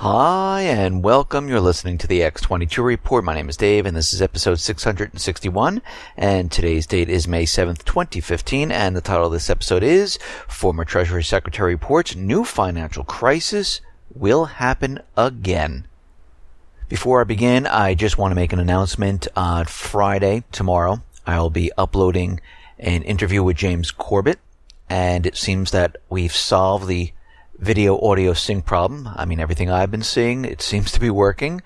Hi, and welcome. You're listening to the X22 Report. My name is Dave, and this is episode 661, and today's date is May 7th, 2015, and the title of this episode is Former Treasury Secretary Reports New Financial Crisis Will Happen Again. Before I begin, I just want to make an announcement. On Friday, tomorrow, I'll be uploading an interview with James Corbett, and it seems that we've solved the video audio sync problem. I mean, everything I've been seeing, it seems to be working.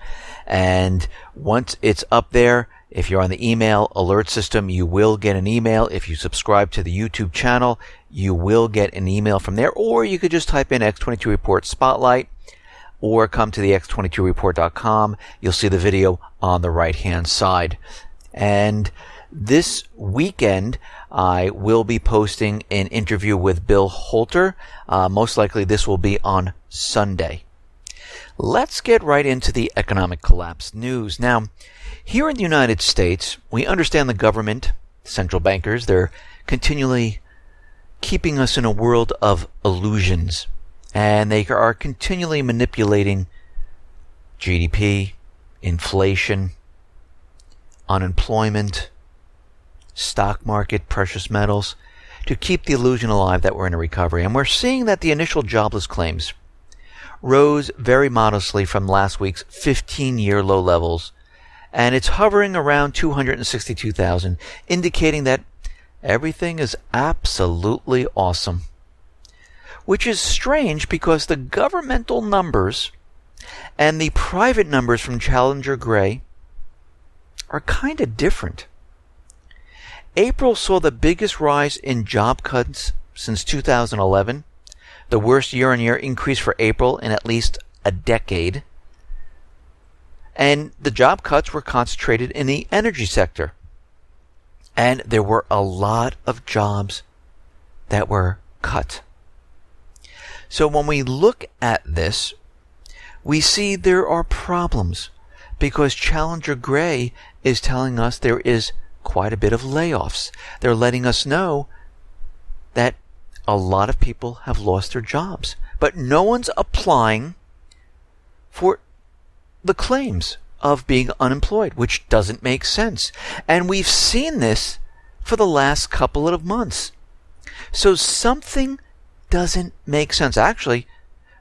And once it's up there, if you're on the email alert system, you will get an email. If you subscribe to the YouTube channel, you will get an email from there. Or you could just type in X22 Report Spotlight or come to the x22report.com. You'll see the video on the right-hand side. And this weekend, I will be posting an interview with Bill Holter. Most likely this will be on Sunday. Let's get right into the economic collapse news. Now, here in the United States, we understand the government, central bankers, they're continually keeping us in a world of illusions. And they are continually manipulating GDP, inflation, unemployment, stock market, precious metals, to keep the illusion alive that we're in a recovery. And we're seeing that the initial jobless claims rose very modestly from last week's 15-year low levels, and it's hovering around 262,000, indicating that everything is absolutely awesome. Which is strange because the governmental numbers and the private numbers from Challenger Gray are kind of different. April saw the biggest rise in job cuts since 2011, the worst year-on-year increase for April in at least a decade. And the job cuts were concentrated in the energy sector. And there were a lot of jobs that were cut. So when we look at this, we see there are problems because Challenger Gray is telling us there is quite a bit of layoffs. They're letting us know that a lot of people have lost their jobs, but no one's applying for the claims of being unemployed, which doesn't make sense. And we've seen this for the last couple of months. So something doesn't make sense. Actually,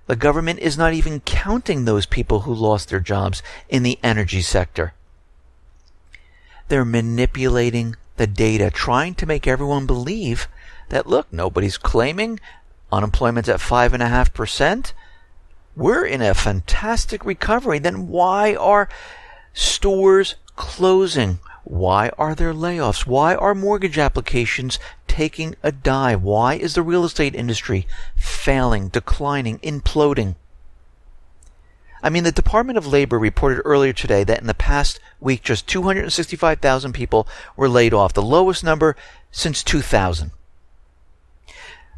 the government is not even counting those people who lost their jobs in the energy sector. They're manipulating the data, trying to make everyone believe that, look, nobody's claiming unemployment's at 5.5%. We're in a fantastic recovery. Then why are stores closing? Why are there layoffs? Why are mortgage applications taking a dive? Why is the real estate industry failing, declining, imploding? I mean, the Department of Labor reported earlier today that in the past week, just 265,000 people were laid off, the lowest number since 2000.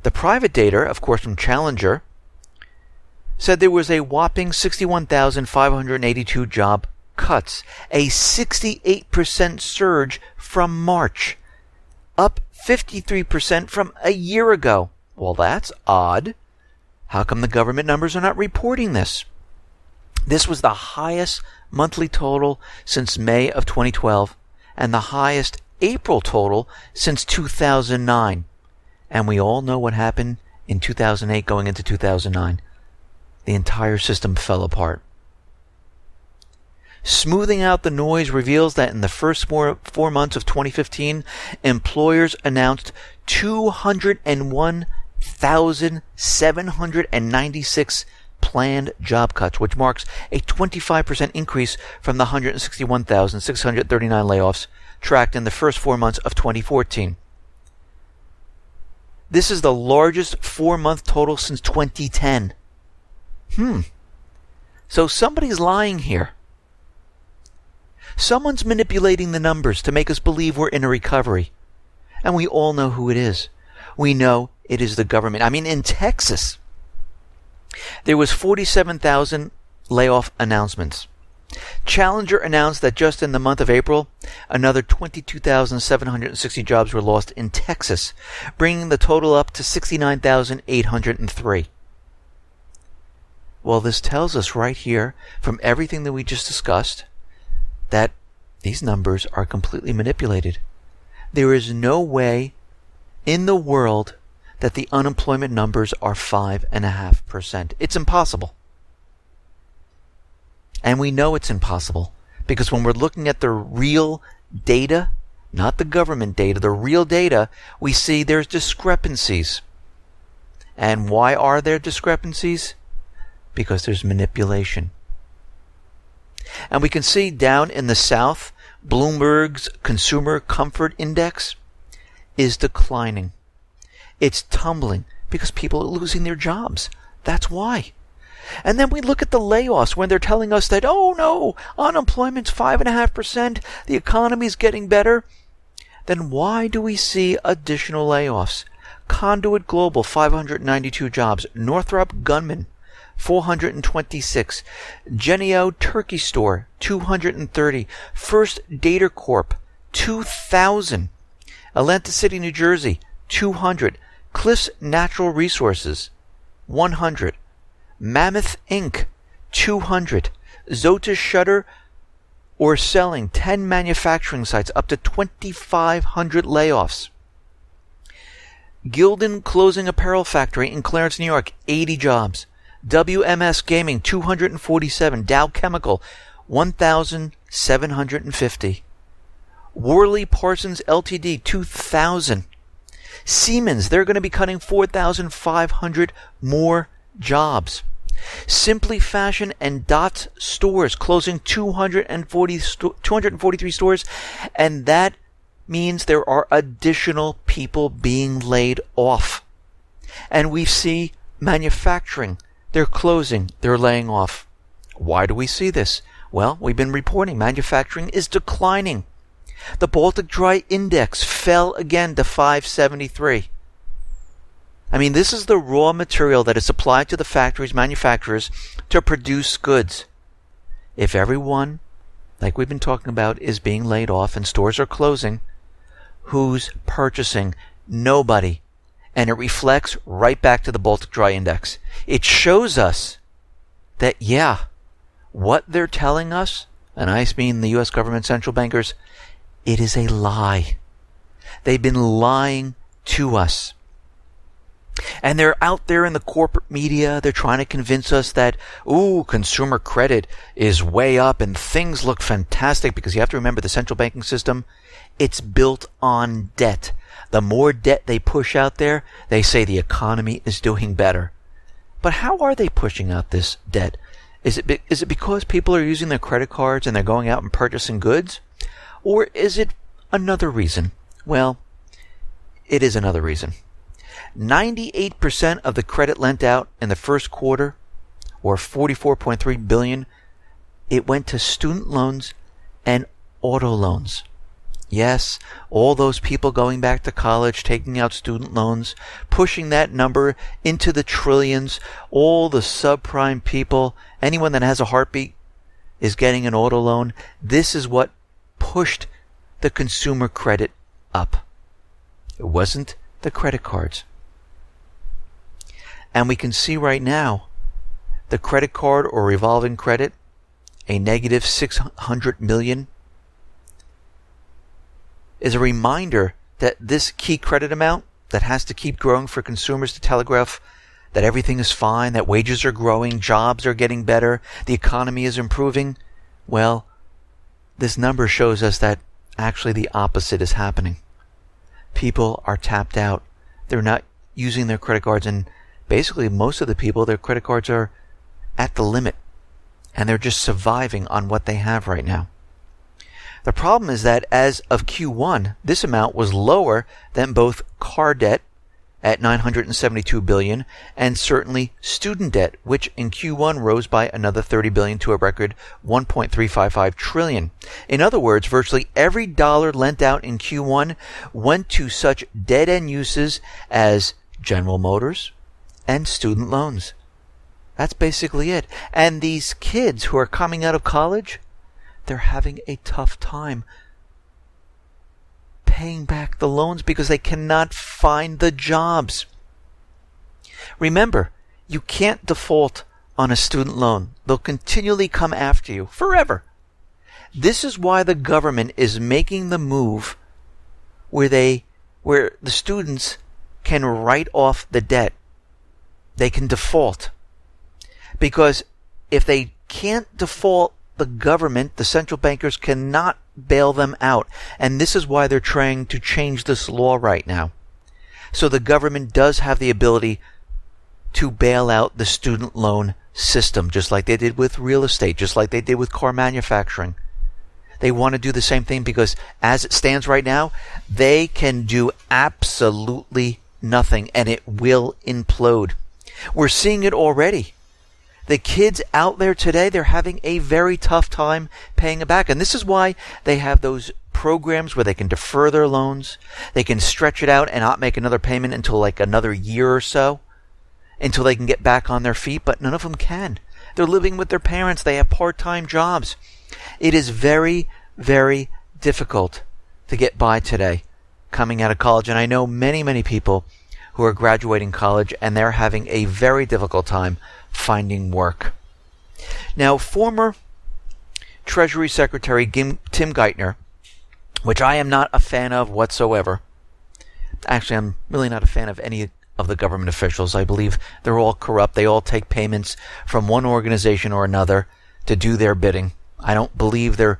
The private data, of course, from Challenger, said there was a whopping 61,582 job cuts, a 68% surge from March, up 53% from a year ago. Well, that's odd. How come the government numbers are not reporting this? This was the highest monthly total since May of 2012 and the highest April total since 2009. And we all know what happened in 2008 going into 2009. The entire system fell apart. Smoothing out the noise reveals that in the first four months of 2015, employers announced 201,796 planned job cuts, which marks a 25% increase from the 161,639 layoffs tracked in the first 4 months of 2014. This is the largest 4-month total since 2010. So somebody's lying here. Someone's manipulating the numbers to make us believe we're in a recovery. And we all know who it is. We know it is the government. I mean, in Texas, there was 47,000 layoff announcements. Challenger announced that just in the month of April, another 22,760 jobs were lost in Texas, bringing the total up to 69,803. Well, this tells us right here, from everything that we just discussed, that these numbers are completely manipulated. There is no way in the world that the unemployment numbers are 5.5%. It's impossible. And we know it's impossible because when we're looking at the real data, not the government data, the real data, we see there's discrepancies. And why are there discrepancies? Because there's manipulation. And we can see down in the South, Bloomberg's Consumer Comfort Index is declining. It's tumbling because people are losing their jobs. That's why. And then we look at the layoffs when they're telling us that, oh no, unemployment's 5.5%, the economy's getting better. Then why do we see additional layoffs? Conduit Global, 592 jobs. Northrop Grumman, 426. Genio Turkey Store, 230. First Data Corp, 2,000. Atlantic City, New Jersey, 200. Cliffs Natural Resources, 100. Mammoth Inc., 200. Zotis Shutter or selling 10 manufacturing sites, up to 2,500 layoffs. Gildan Clothing Apparel Factory in Clarence, New York, 80 jobs. WMS Gaming, 247. Dow Chemical, 1,750. Worley Parsons Ltd, 2,000. Siemens, they're going to be cutting 4,500 more jobs. Simply Fashion and Dot Stores closing 243 stores, and that means there are additional people being laid off. And we see manufacturing, they're closing, they're laying off. Why do we see this? Well, we've been reporting manufacturing is declining. The Baltic Dry Index fell again to 573. I mean, this is the raw material that is supplied to the factories, manufacturers, to produce goods. If everyone, like we've been talking about, is being laid off and stores are closing, who's purchasing? Nobody. And it reflects right back to the Baltic Dry Index. It shows us that, yeah, what they're telling us, and I mean the U.S. government central bankers, it is a lie. They've been lying to us. And they're out there in the corporate media, they're trying to convince us that, consumer credit is way up and things look fantastic, because you have to remember the central banking system, it's built on debt. The more debt they push out there, they say the economy is doing better. But how are they pushing out this debt? Is it because people are using their credit cards and they're going out and purchasing goods? Or is it another reason? Well, it is another reason. 98% of the credit lent out in the first quarter, or $44.3 billion, it went to student loans and auto loans. Yes, all those people going back to college, taking out student loans, pushing that number into the trillions, all the subprime people, anyone that has a heartbeat is getting an auto loan. This is what pushed the consumer credit up. It wasn't the credit cards. And we can see right now, the credit card or revolving credit, a negative $600 million, is a reminder that this key credit amount that has to keep growing for consumers to telegraph that everything is fine, that wages are growing, jobs are getting better, the economy is improving. Well, this number shows us that actually the opposite is happening. People are tapped out. They're not using their credit cards, and basically most of the people, their credit cards are at the limit, and they're just surviving on what they have right now. The problem is that as of Q1, this amount was lower than both car debt at $972 billion and certainly student debt, which in Q1 rose by another $30 billion to a record $1.355 trillion. In other words, virtually every dollar lent out in Q1 went to such dead-end uses as General Motors and student loans. That's basically it. And these kids who are coming out of college, they're having a tough time paying back the loans because they cannot find the jobs. Remember, you can't default on a student loan. They'll continually come after you forever. This is why the government is making the move where the students can write off the debt. They can default. Because if they can't default, the government, the central bankers, cannot bail them out. And this is why they're trying to change this law right now. So the government does have the ability to bail out the student loan system, just like they did with real estate, just like they did with car manufacturing. They want to do the same thing because as it stands right now, they can do absolutely nothing and it will implode. We're seeing it already. The kids out there today, they're having a very tough time paying it back. And this is why they have those programs where they can defer their loans. They can stretch it out and not make another payment until like another year or so, until they can get back on their feet. But none of them can. They're living with their parents. They have part-time jobs. It is very, very difficult to get by today coming out of college. And I know many, many people who are graduating college and they're having a very difficult time finding work. Now, former Treasury Secretary Tim Geithner, which I am not a fan of whatsoever. Actually, I'm really not a fan of any of the government officials. I believe they're all corrupt. They all take payments from one organization or another to do their bidding. I don't believe they're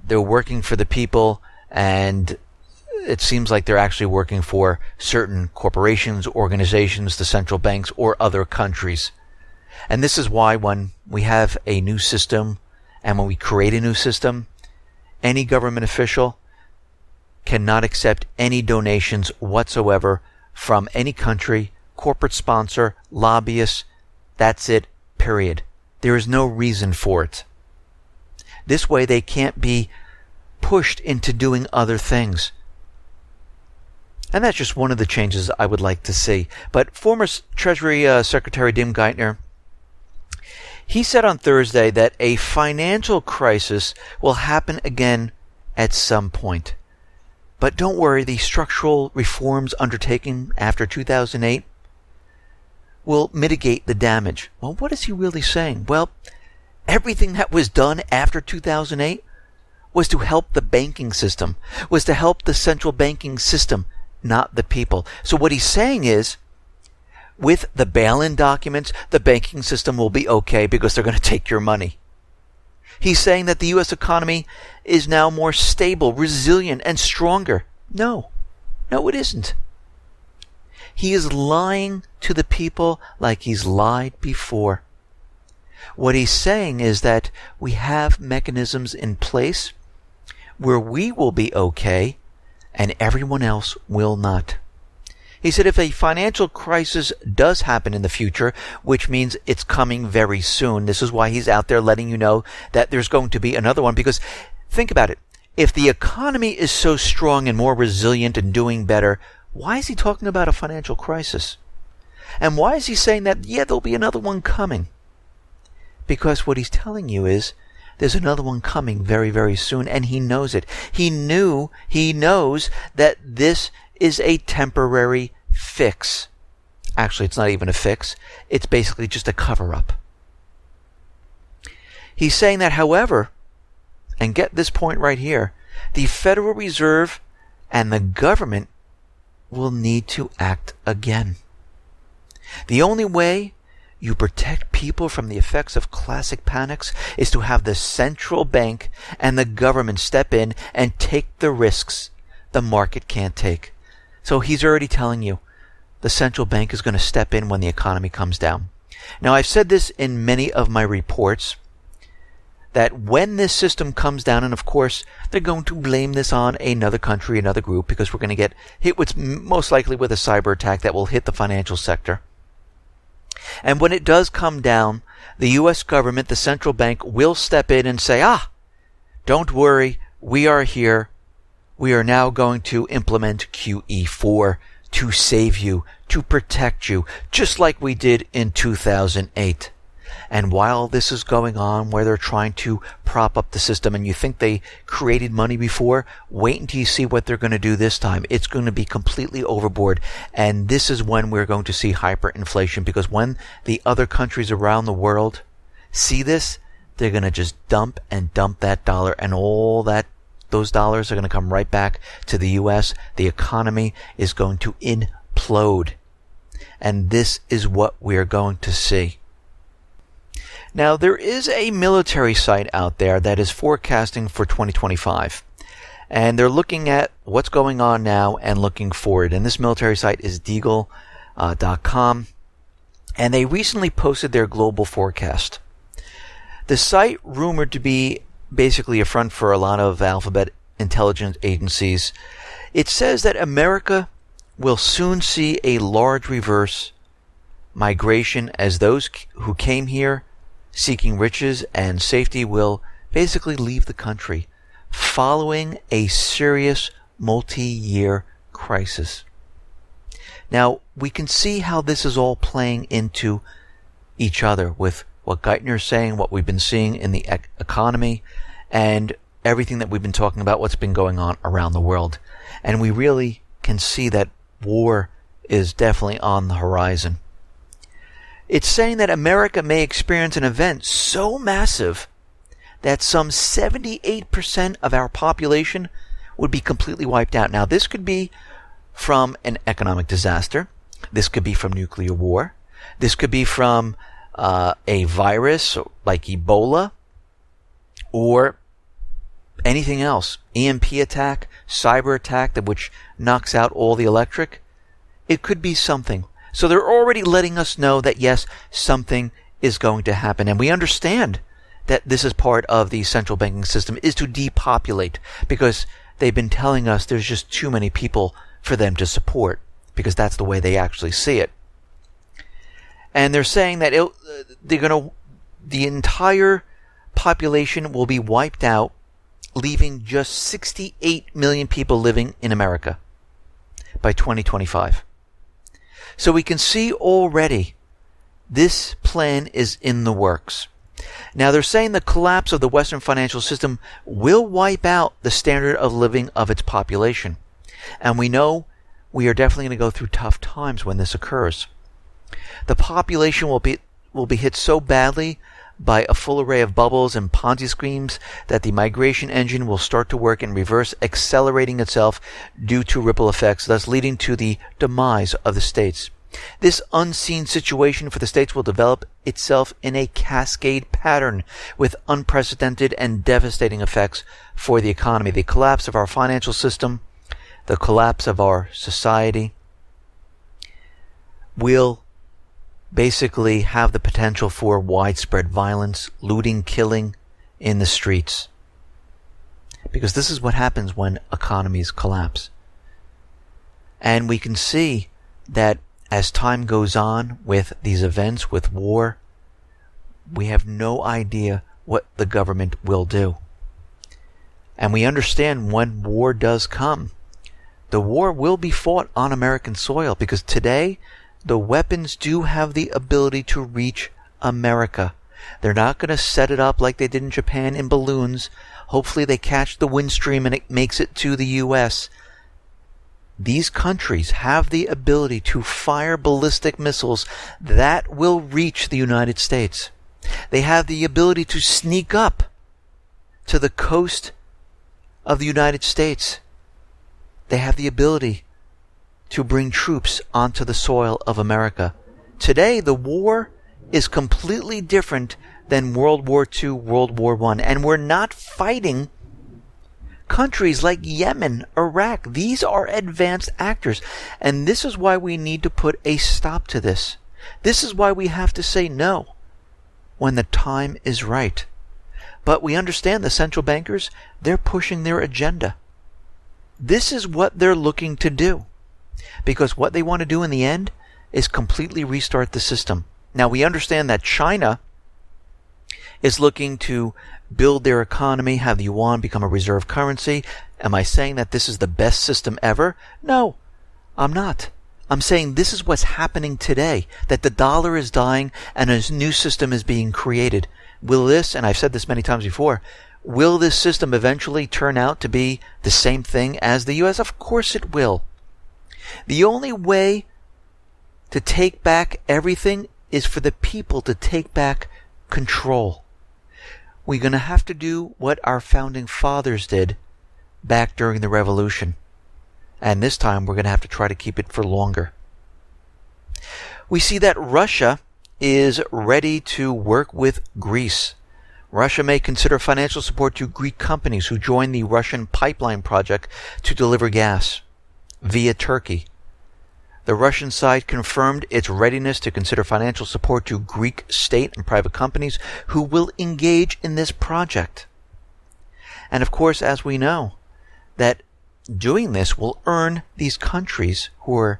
working for the people, and it seems like they're actually working for certain corporations, organizations, the central banks, or other countries. And this is why when we have a new system and when we create a new system, any government official cannot accept any donations whatsoever from any country, corporate sponsor, lobbyists. That's it, period. There is no reason for it. This way they can't be pushed into doing other things. And that's just one of the changes I would like to see. But former Treasury Secretary Tim Geithner, he said on Thursday that a financial crisis will happen again at some point. But don't worry, the structural reforms undertaken after 2008 will mitigate the damage. Well, what is he really saying? Well, everything that was done after 2008 was to help the banking system, was to help the central banking system, not the people. So what he's saying is, with the bail-in documents, the banking system will be okay because they're going to take your money. He's saying that the U.S. economy is now more stable, resilient, and stronger. No, it isn't. He is lying to the people like he's lied before. What he's saying is that we have mechanisms in place where we will be okay and everyone else will not. He said if a financial crisis does happen in the future, which means it's coming very soon, this is why he's out there letting you know that there's going to be another one. Because think about it. If the economy is so strong and more resilient and doing better, why is he talking about a financial crisis? And why is he saying that, there'll be another one coming? Because what he's telling you is there's another one coming very, very soon, and he knows it. He knows that this is a temporary fix. Actually, it's not even a fix. It's basically just a cover-up. He's saying that, however, and get this point right here, the Federal Reserve and the government will need to act again. The only way you protect people from the effects of classic panics is to have the central bank and the government step in and take the risks the market can't take. So he's already telling you the central bank is going to step in when the economy comes down. Now, I've said this in many of my reports, that when this system comes down, and of course they're going to blame this on another country, another group, because we're going to get hit with most likely with a cyber attack that will hit the financial sector. And when it does come down, the U.S. government, the central bank, will step in and say, don't worry, we are here. We are now going to implement QE4 to save you, to protect you, just like we did in 2008. And while this is going on, where they're trying to prop up the system, and you think they created money before, wait until you see what they're going to do this time. It's going to be completely overboard. And this is when we're going to see hyperinflation, because when the other countries around the world see this, they're going to just dump that dollar, and all that those dollars are going to come right back to the U.S. The economy is going to implode. And this is what we're going to see. Now, there is a military site out there that is forecasting for 2025. And they're looking at what's going on now and looking forward. And this military site is deagle.com. And they recently posted their global forecast. The site, rumored to be basically a front for a lot of alphabet intelligence agencies, it says that America will soon see a large reverse migration, as those who came here seeking riches and safety will basically leave the country following a serious multi-year crisis. Now, we can see how this is all playing into each other with what Geithner is saying, what we've been seeing in the economy, and everything that we've been talking about, what's been going on around the world. And we really can see that war is definitely on the horizon. It's saying that America may experience an event so massive that some 78% of our population would be completely wiped out. Now, this could be from an economic disaster. This could be from nuclear war. This could be from a virus like Ebola, or anything else. EMP attack, cyber attack, which knocks out all the electric. It could be something. So they're already letting us know that yes, something is going to happen. And we understand that this is part of the central banking system, is to depopulate, because they've been telling us there's just too many people for them to support, because that's the way they actually see it. And they're saying that the entire population will be wiped out, leaving just 68 million people living in America by 2025. So we can see already this plan is in the works. Now, they're saying the collapse of the Western financial system will wipe out the standard of living of its population. And we know we are definitely going to go through tough times when this occurs. The population will be hit so badly by a full array of bubbles and Ponzi schemes that the migration engine will start to work in reverse, accelerating itself due to ripple effects, thus leading to the demise of the states. This unseen situation for the states will develop itself in a cascade pattern with unprecedented and devastating effects for the economy. The collapse of our financial system, the collapse of our society, will basically have the potential for widespread violence, looting, killing in the streets. Because this is what happens when economies collapse. And we can see that as time goes on with these events, with war, we have no idea what the government will do. And we understand when war does come, the war will be fought on American soil, because today the weapons do have the ability to reach America. They're not going to set it up like they did in Japan in balloons. Hopefully they catch the wind stream and it makes it to the U.S. These countries have the ability to fire ballistic missiles that will reach the United States. They have the ability to sneak up to the coast of the United States. They have the ability to bring troops onto the soil of America. Today, the war is completely different than World War II, World War I. And we're not fighting countries like Yemen, Iraq. These are advanced actors. And this is why we need to put a stop to this. This is why we have to say no when the time is right. But we understand the central bankers, they're pushing their agenda. This is what they're looking to do. Because what they want to do in the end is completely restart the system. Now, we understand that China is looking to build their economy, have the yuan become a reserve currency. Am I saying that this is the best system ever? No, I'm not. I'm saying this is what's happening today, that the dollar is dying and a new system is being created. Will this, and I've said this many times before, will this system eventually turn out to be the same thing as the U.S.? Of course it will. The only way to take back everything is for the people to take back control. We're going to have to do what our founding fathers did back during the Revolution. And this time we're going to have to try to keep it for longer. We see that Russia is ready to work with Greece. Russia may consider financial support to Greek companies who join the Russian pipeline project to deliver gas via Turkey. The Russian side confirmed its readiness to consider financial support to Greek state and private companies who will engage in this project. And of course, as we know, that doing this will earn these countries who are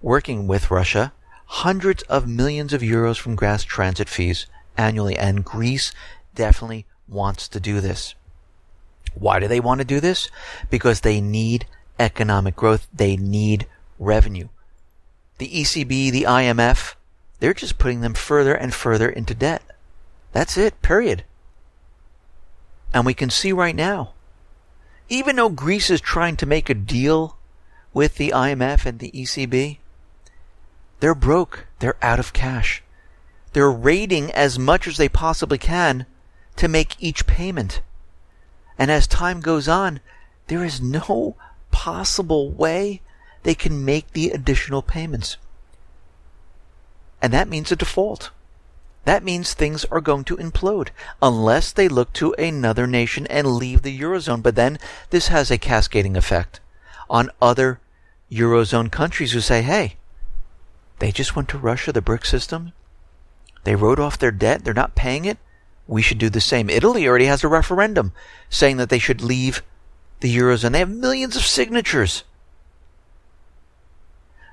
working with Russia hundreds of millions of euros from gas transit fees annually, and Greece definitely wants to do this. Why do they want to do this? Because they need economic growth. They need revenue. The ECB, the IMF, they're just putting them further and further into debt. That's it, period. And we can see right now, even though Greece is trying to make a deal with the IMF and the ECB, they're broke. They're out of cash. They're raiding as much as they possibly can to make each payment. And as time goes on, there is no possible way they can make the additional payments. And that means a default. That means things are going to implode unless they look to another nation and leave the Eurozone. But then this has a cascading effect on other Eurozone countries who say, hey, they just went to Russia, the BRIC system. They wrote off their debt. They're not paying it. We should do the same. Italy already has a referendum saying that they should leave the Eurozone. They have millions of signatures.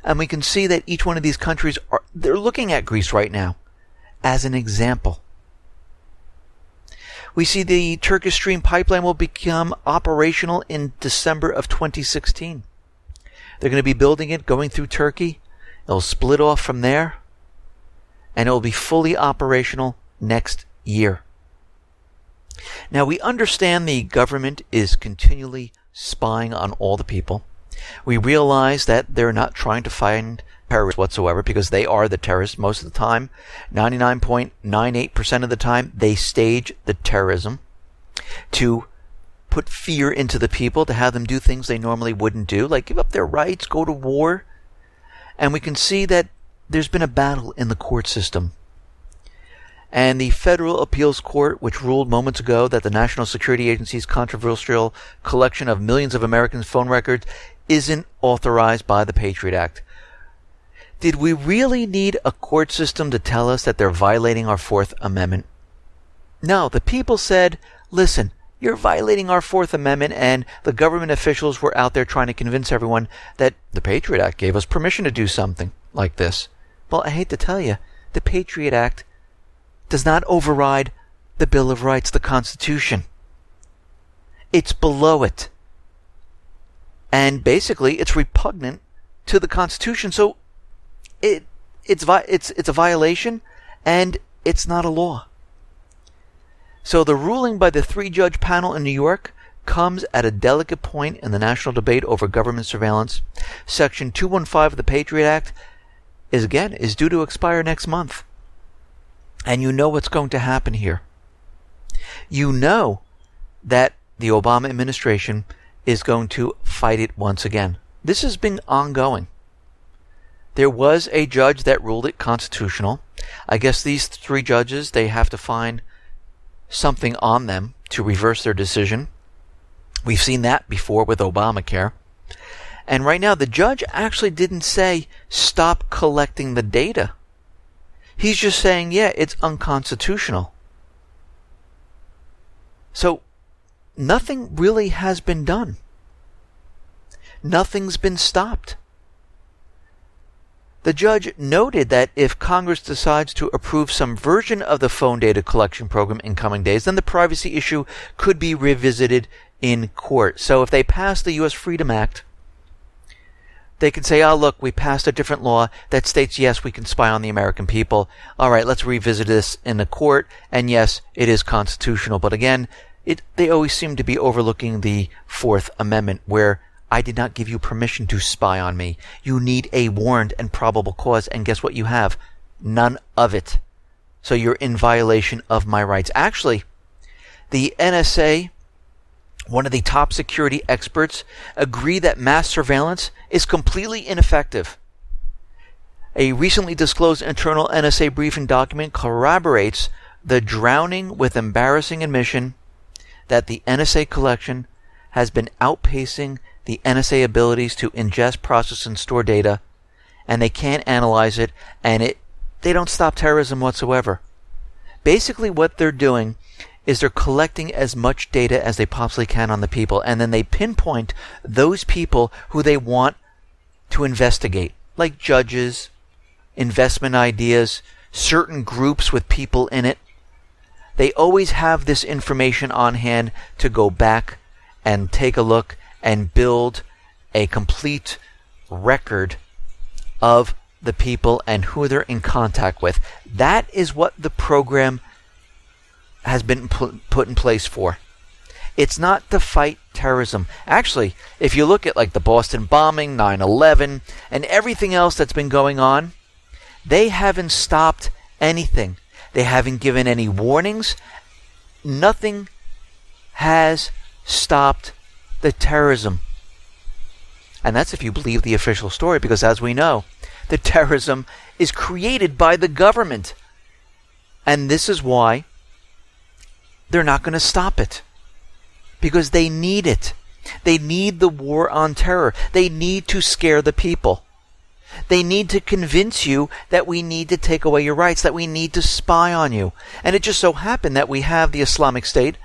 And we can see that each one of these countries, they're looking at Greece right now as an example. We see the Turkish Stream pipeline will become operational in December of 2016. They're going to be building it, going through Turkey. It'll split off from there, and it will be fully operational next year. Now, we understand the government is continually spying on all the people. We realize that they're not trying to find terrorists whatsoever, because they are the terrorists most of the time. 99.98% of the time, they stage the terrorism to put fear into the people, to have them do things they normally wouldn't do, like give up their rights, go to war. And we can see that there's been a battle in the court system. And the Federal Appeals Court, which ruled moments ago that the National Security Agency's controversial collection of millions of Americans' phone records isn't authorized by the Patriot Act. Did we really need a court system to tell us that they're violating our Fourth Amendment? No, the people said, listen, you're violating our Fourth Amendment, and the government officials were out there trying to convince everyone that the Patriot Act gave us permission to do something like this. Well, I hate to tell you, the Patriot Act does not override the Bill of Rights, the Constitution. It's below it. And basically, it's repugnant to the Constitution. So it's a violation, and it's not a law. So the ruling by the 3-judge panel in New York comes at a delicate point in the national debate over government surveillance. Section 215 of the Patriot Act is due to expire next month. And you know what's going to happen here. You know that the Obama administration is going to fight it once again. This has been ongoing. There was a judge that ruled it constitutional. I guess these 3 judges, they have to find something on them to reverse their decision. We've seen that before with Obamacare. And right now, the judge actually didn't say, stop collecting the data. He's just saying, yeah, it's unconstitutional. So, nothing really has been done. Nothing's been stopped. The judge noted that if Congress decides to approve some version of the phone data collection program in coming days, then the privacy issue could be revisited in court. So if they pass the U.S. Freedom Act, they can say, oh, look, we passed a different law that states, yes, we can spy on the American people. All right, let's revisit this in the court. And yes, it is constitutional. But again, they always seem to be overlooking the Fourth Amendment, where I did not give you permission to spy on me. You need a warrant and probable cause. And guess what you have? None of it. So you're in violation of my rights. Actually, the NSA, one of the top security experts, agree that mass surveillance is completely ineffective. A recently disclosed internal NSA briefing document corroborates the drowning with embarrassing admission that the NSA collection has been outpacing the NSA abilities to ingest, process, and store data, and they can't analyze it, and they don't stop terrorism whatsoever. Basically, what they're doing is they're collecting as much data as they possibly can on the people, and then they pinpoint those people who they want to investigate, like judges, investment ideas, certain groups with people in it. They always have this information on hand to go back and take a look and build a complete record of the people and who they're in contact with. That is what the program has been put in place for. It's not to fight terrorism. Actually, if you look at like the Boston bombing, 9/11, and everything else that's been going on, they haven't stopped anything. They haven't given any warnings. Nothing has stopped the terrorism. And that's if you believe the official story, because as we know, the terrorism is created by the government. And this is why they're not going to stop it. Because they need it. They need the war on terror. They need to scare the people. They need to convince you that we need to take away your rights, that we need to spy on you. And it just so happened that we have the Islamic State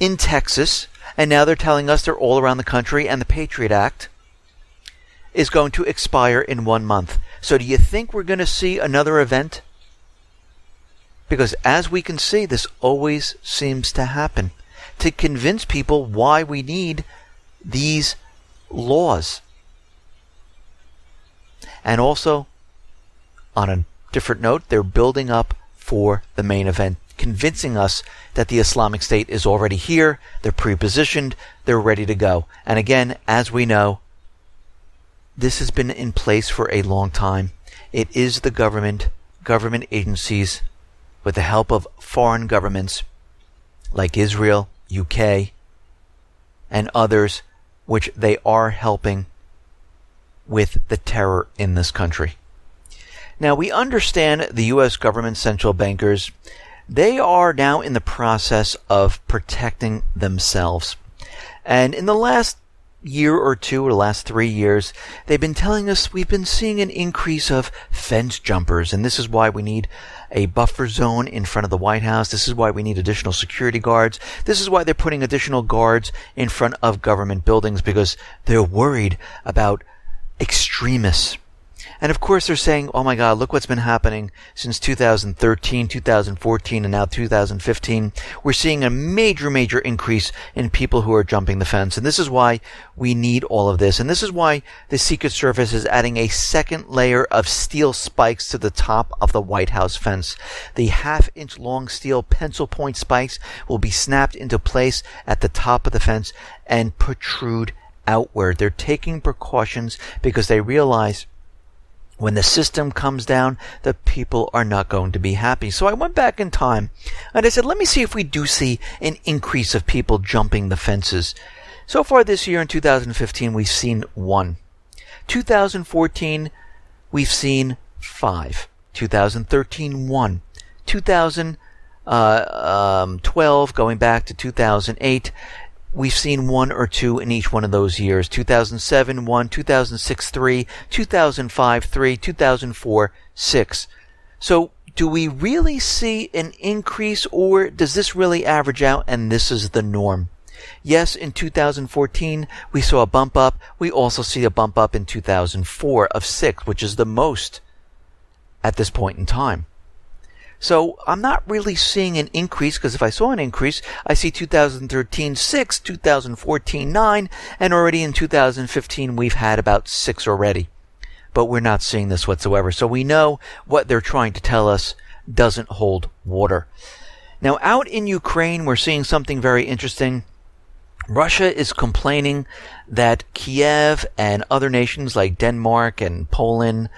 in Texas, and now they're telling us they're all around the country, and the Patriot Act is going to expire in 1 month. So do you think we're going to see another event? Because as we can see, this always seems to happen, to convince people why we need these laws. And also, on a different note, they're building up for the main event, convincing us that the Islamic State is already here, they're pre-positioned, they're ready to go. And again, as we know, this has been in place for a long time. It is the government agencies, with the help of foreign governments like Israel, UK, and others, which they are helping with the terror in this country. Now, we understand the U.S. government central bankers, they are now in the process of protecting themselves. And in the last year or two, or the last 3 years, they've been telling us we've been seeing an increase of fence jumpers, and this is why we need a buffer zone in front of the White House. This is why we need additional security guards. This is why they're putting additional guards in front of government buildings, because they're worried about extremists. And of course they're saying, oh my God, look what's been happening since 2013, 2014, and now 2015. We're seeing a major increase in people who are jumping the fence. And this is why we need all of this. And this is why the Secret Service is adding a second layer of steel spikes to the top of the White House fence. The 1/2-inch long steel pencil point spikes will be snapped into place at the top of the fence and protrude outward. They're taking precautions because they realize when the system comes down, the people are not going to be happy. So I went back in time and I said, let me see if we do see an increase of people jumping the fences. So far this year in 2015, we've seen 1. 2014, we've seen 5. 2013, 1. 2012, going back to 2008, we've seen 1 or 2 in each one of those years. 2007, 1, 2006, 3, 2005, 3, 2004, 6. So do we really see an increase, or does this really average out and this is the norm? Yes, in 2014, we saw a bump up. We also see a bump up in 2004 of 6, which is the most at this point in time. So I'm not really seeing an increase, because if I saw an increase, I see 2013 6, 2014 9, and already in 2015 we've had about 6 already. But we're not seeing this whatsoever. So we know what they're trying to tell us doesn't hold water. Now, out in Ukraine, we're seeing something very interesting. Russia is complaining that Kiev and other nations like Denmark and Poland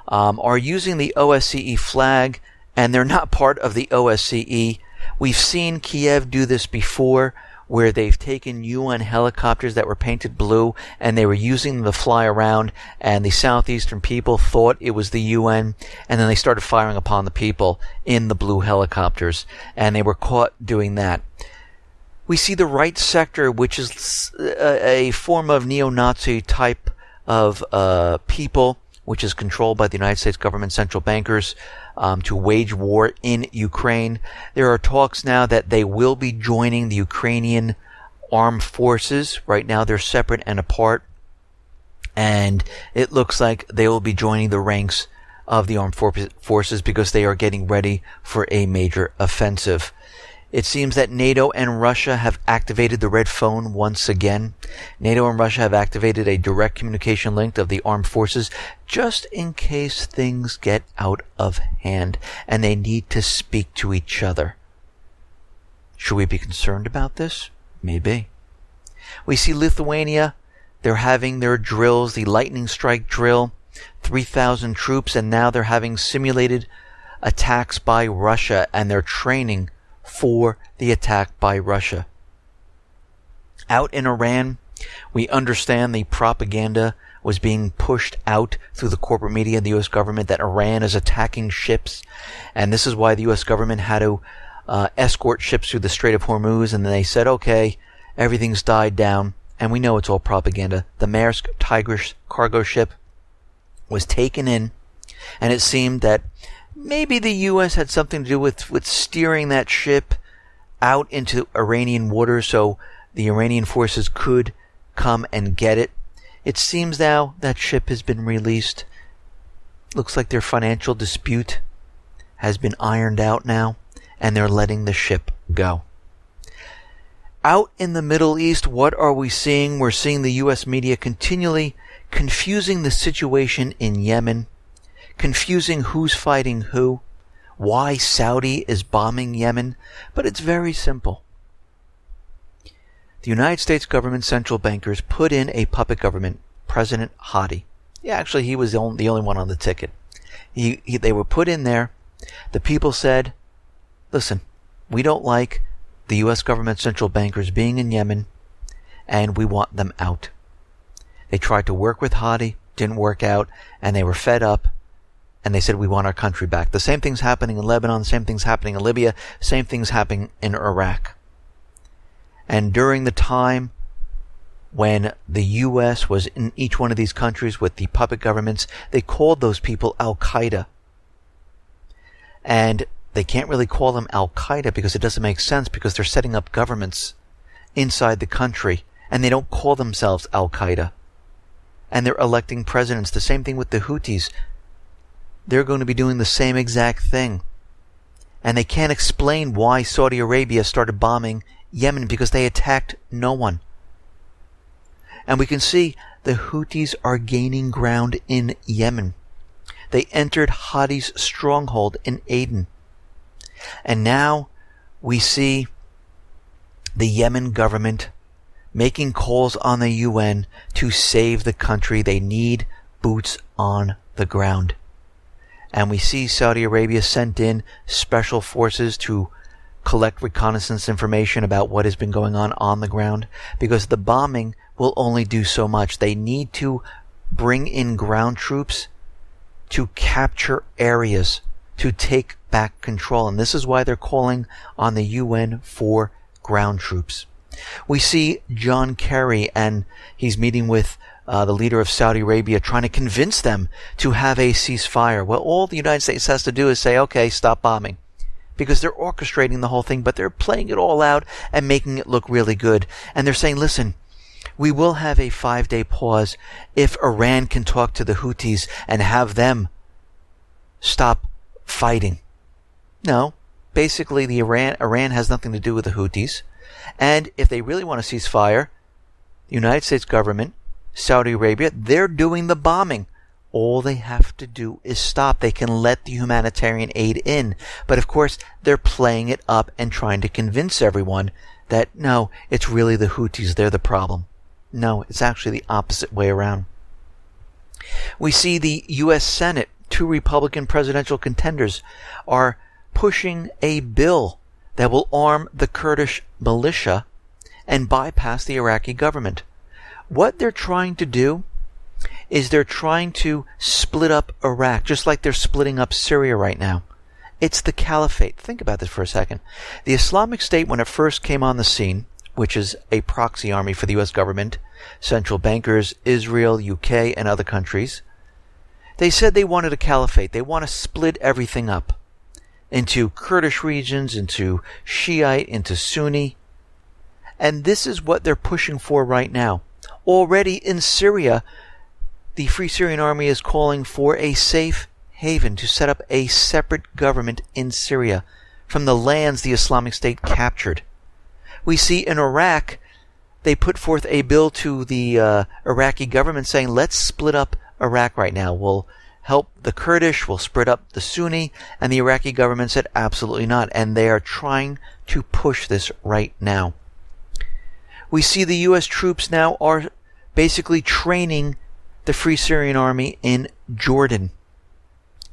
are using the OSCE flag, and they're not part of the OSCE. We've seen Kiev do this before, where they've taken UN helicopters that were painted blue, and they were using them to fly around, and the southeastern people thought it was the UN, and then they started firing upon the people in the blue helicopters, and they were caught doing that. We see the right sector, which is a form of neo-Nazi type of people, which is controlled by the United States government central bankers, to wage war in Ukraine. There are talks now that they will be joining the Ukrainian armed forces. Right now they're separate and apart, and it looks like they will be joining the ranks of the armed forces because they are getting ready for a major offensive. It seems that NATO and Russia have activated the red phone once again. NATO and Russia have activated a direct communication link of the armed forces just in case things get out of hand and they need to speak to each other. Should we be concerned about this? Maybe. We see Lithuania. They're having their drills, the lightning strike drill, 3,000 troops, and now they're having simulated attacks by Russia, and they're training for the attack by Russia. Out in Iran, we understand the propaganda was being pushed out through the corporate media of the U.S. government that Iran is attacking ships, and this is why the U.S. government had to escort ships through the Strait of Hormuz, and then they said, okay, everything's died down, and we know it's all propaganda. The Maersk Tigris cargo ship was taken in, and it seemed that maybe the U.S. had something to do with steering that ship out into Iranian waters so the Iranian forces could come and get it. It seems now that ship has been released. Looks like their financial dispute has been ironed out now, and they're letting the ship go. Out in the Middle East, what are we seeing? We're seeing the U.S. media continually confusing the situation in Yemen, confusing who's fighting who, why Saudi is bombing Yemen, but it's very simple. The United States government central bankers put in a puppet government, President Hadi. Yeah, actually, he was the only one on the ticket. They were put in there. The people said, listen, we don't like the U.S. government central bankers being in Yemen, and we want them out. They tried to work with Hadi, didn't work out, and they were fed up, and they said, we want our country back. The same thing's happening in Lebanon, the same thing's happening in Libya, same thing's happening in Iraq. And during the time when the U.S. was in each one of these countries with the puppet governments, they called those people Al-Qaeda. And they can't really call them Al-Qaeda because it doesn't make sense, because they're setting up governments inside the country, and they don't call themselves Al-Qaeda. And they're electing presidents. The same thing with the Houthis. They're going to be doing the same exact thing. And they can't explain why Saudi Arabia started bombing Yemen, because they attacked no one. And we can see the Houthis are gaining ground in Yemen. They entered Hadi's stronghold in Aden. And now we see the Yemen government making calls on the UN to save the country. They need boots on the ground. And we see Saudi Arabia sent in special forces to collect reconnaissance information about what has been going on the ground, because the bombing will only do so much. They need to bring in ground troops to capture areas, to take back control. And this is why they're calling on the UN for ground troops. We see John Kerry, and he's meeting with the leader of Saudi Arabia, trying to convince them to have a ceasefire. Well, all the United States has to do is say, okay, stop bombing. Because they're orchestrating the whole thing, but they're playing it all out and making it look really good. And they're saying, listen, we will have a 5-day pause if Iran can talk to the Houthis and have them stop fighting. No. Basically, Iran has nothing to do with the Houthis. And if they really want to cease fire, the United States government, Saudi Arabia, they're doing the bombing. All they have to do is stop. They can let the humanitarian aid in. But of course, they're playing it up and trying to convince everyone that no, it's really the Houthis, they're the problem. No, it's actually the opposite way around. We see the U.S. Senate, 2 Republican presidential contenders, are pushing a bill that will arm the Kurdish militia and bypass the Iraqi government. What they're trying to do is they're trying to split up Iraq, just like they're splitting up Syria right now. It's the caliphate. Think about this for a second. The Islamic State, when it first came on the scene, which is a proxy army for the U.S. government, central bankers, Israel, UK, and other countries, they said they wanted a caliphate. They want to split everything up into Kurdish regions, into Shiite, into Sunni. And this is what they're pushing for right now. Already in Syria, the Free Syrian Army is calling for a safe haven to set up a separate government in Syria from the lands the Islamic State captured. We see in Iraq, they put forth a bill to the Iraqi government saying, let's split up Iraq right now. We'll help the Kurdish, we'll split up the Sunni, and the Iraqi government said absolutely not, and they are trying to push this right now. We see the U.S. troops now are basically training the Free Syrian Army in Jordan.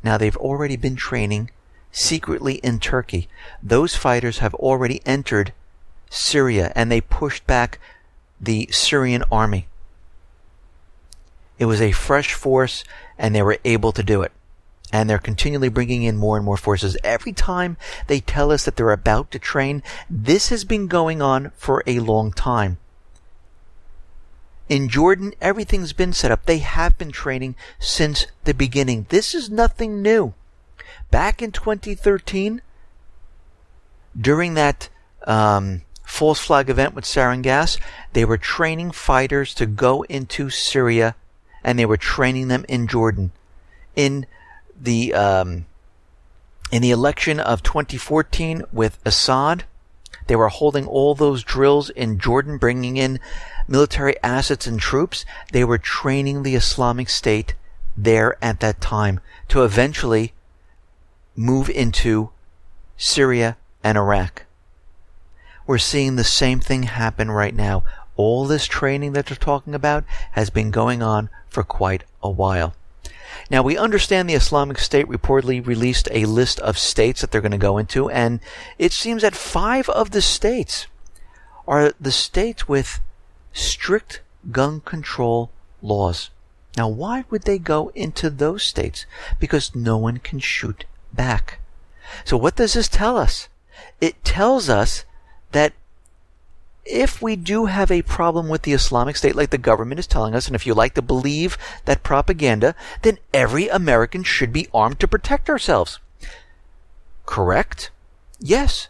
Now, they've already been training secretly in Turkey. Those fighters have already entered Syria, and they pushed back the Syrian army. It was a fresh force, and they were able to do it. And they're continually bringing in more and more forces. Every time they tell us that they're about to train, this has been going on for a long time. In Jordan, everything's been set up. They have been training since the beginning. This is nothing new. Back in 2013, during that false flag event with sarin gas, they were training fighters to go into Syria, and they were training them in Jordan. In the election of 2014 with Assad, they were holding all those drills in Jordan, bringing in military assets and troops. They were training the Islamic State there at that time to eventually move into Syria and Iraq. We're seeing the same thing happen right now. All this training that they're talking about has been going on for quite a while. Now, we understand the Islamic State reportedly released a list of states that they're going to go into, and it seems that 5 of the states are the states with strict gun control laws. Now, why would they go into those states? Because no one can shoot back. So what does this tell us? It tells us that if we do have a problem with the Islamic State, like the government is telling us, and if you like to believe that propaganda, then every American should be armed to protect ourselves. Correct? Yes.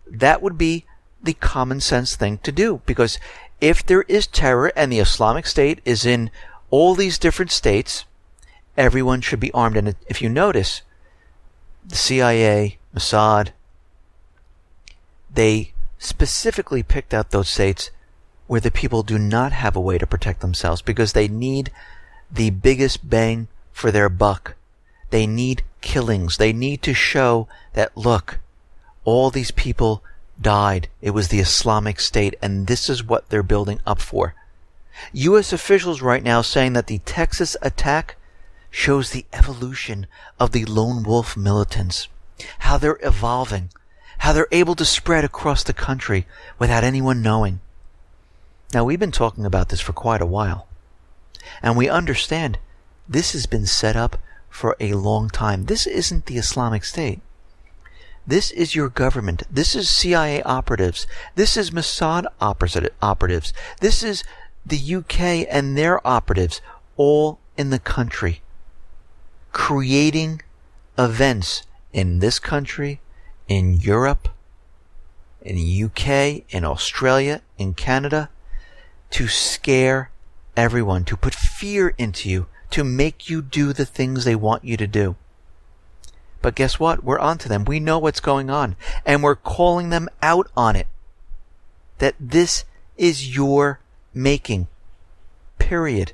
That would be the common sense thing to do, because if there is terror and the Islamic State is in all these different states, everyone should be armed. And if you notice, the CIA, Mossad, they specifically picked out those states where the people do not have a way to protect themselves, because they need the biggest bang for their buck. They need killings. They need to show that, look, all these people died. It was the Islamic State, and this is what they're building up for. U.S. officials right now saying that the Texas attack shows the evolution of the lone wolf militants, how they're evolving, how they're able to spread across the country without anyone knowing. Now, we've been talking about this for quite a while, and we understand this has been set up for a long time. This isn't the Islamic State. This is your government. This is CIA operatives. This is Mossad operatives. This is the UK and their operatives, all in the country, creating events in this country, in Europe, in the UK, in Australia, in Canada, to scare everyone, to put fear into you, to make you do the things they want you to do. But guess what? We're onto them. We know what's going on. And we're calling them out on it. That this is your making. Period.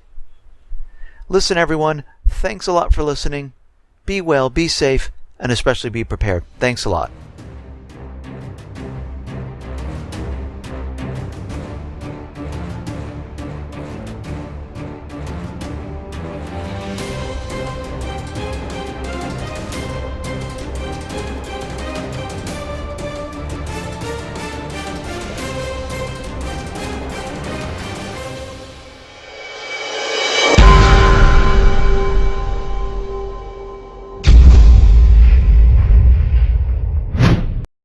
Listen, everyone. Thanks a lot for listening. Be well, be safe, and especially be prepared. Thanks a lot.